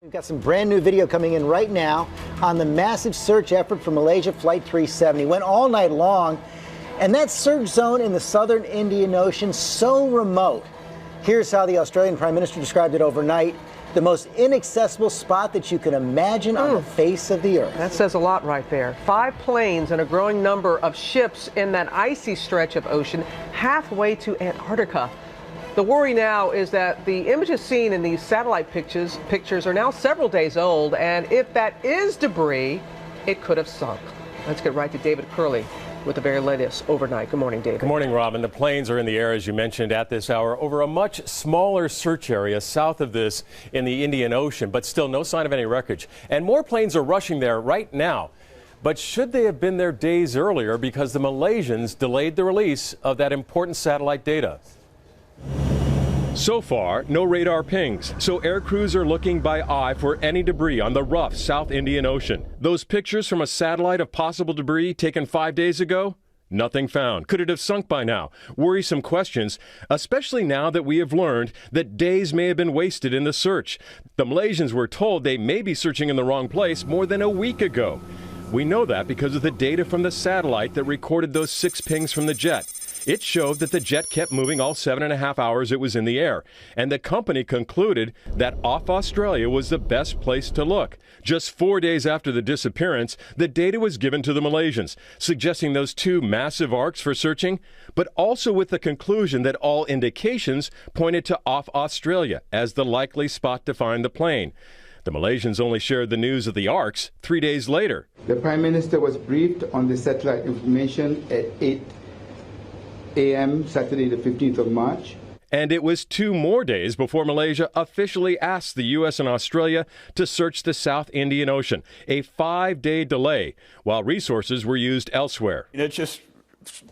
We've got some brand new video coming in right now on the massive search effort for Malaysia Flight 370. Went all night long, and that search zone in the southern Indian Ocean, so remote. Here's how the Australian Prime Minister described it overnight: the most inaccessible spot that you can imagine on the face of the earth. That says a lot right there. 5 planes and a growing number of ships in that icy stretch of ocean halfway to Antarctica. The worry now is that the images seen in these satellite pictures are now several days old, and if that is debris, it could have sunk. Let's get right to David Curley with the very latest overnight. Good morning, David. Good morning, Robin. The planes are in the air, as you mentioned, at this hour over a much smaller search area south of this in the Indian Ocean, but still no sign of any wreckage. And more planes are rushing there right now. But should they have been there days earlier because the Malaysians delayed the release of that important satellite data? So far, no radar pings, so air crews are looking by eye for any debris on the rough South Indian Ocean. Those pictures from a satellite of possible debris taken 5 days ago? Nothing found. Could it have sunk by now? Worrisome questions, especially now that we have learned that days may have been wasted in the search. The Malaysians were told they may be searching in the wrong place more than a week ago. We know that because of the data from the satellite that recorded those 6 pings from the jet. It showed that the jet kept moving all 7.5 hours it was in the air, and the company concluded that off Australia was the best place to look. Just 4 days after the disappearance, the data was given to the Malaysians, suggesting those 2 massive arcs for searching, but also with the conclusion that all indications pointed to off Australia as the likely spot to find the plane. The Malaysians only shared the news of the arcs 3 days later. The Prime Minister was briefed on the satellite information at 8 a.m. Saturday the 15th of March. And it was 2 more days before Malaysia officially asked the U.S. and Australia to search the South Indian Ocean, a 5-day delay, while resources were used elsewhere. It's just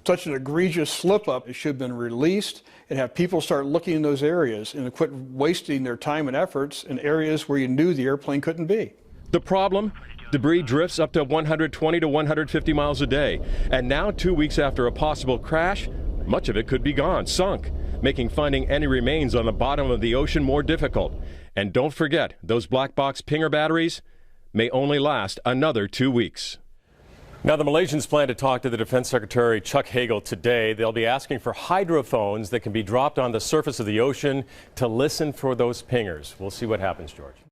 such an egregious slip-up. It should have been released and have people start looking in those areas and quit wasting their time and efforts in areas where you knew the airplane couldn't be. The problem? Debris drifts up to 120 to 150 miles a day. And now, 2 weeks after a possible crash, much of it could be gone, sunk, making finding any remains on the bottom of the ocean more difficult. And don't forget, those black box pinger batteries may only last another 2 weeks. Now, the Malaysians plan to talk to the Defense Secretary Chuck Hagel today. They'll be asking for hydrophones that can be dropped on the surface of the ocean to listen for those pingers. We'll see what happens, George.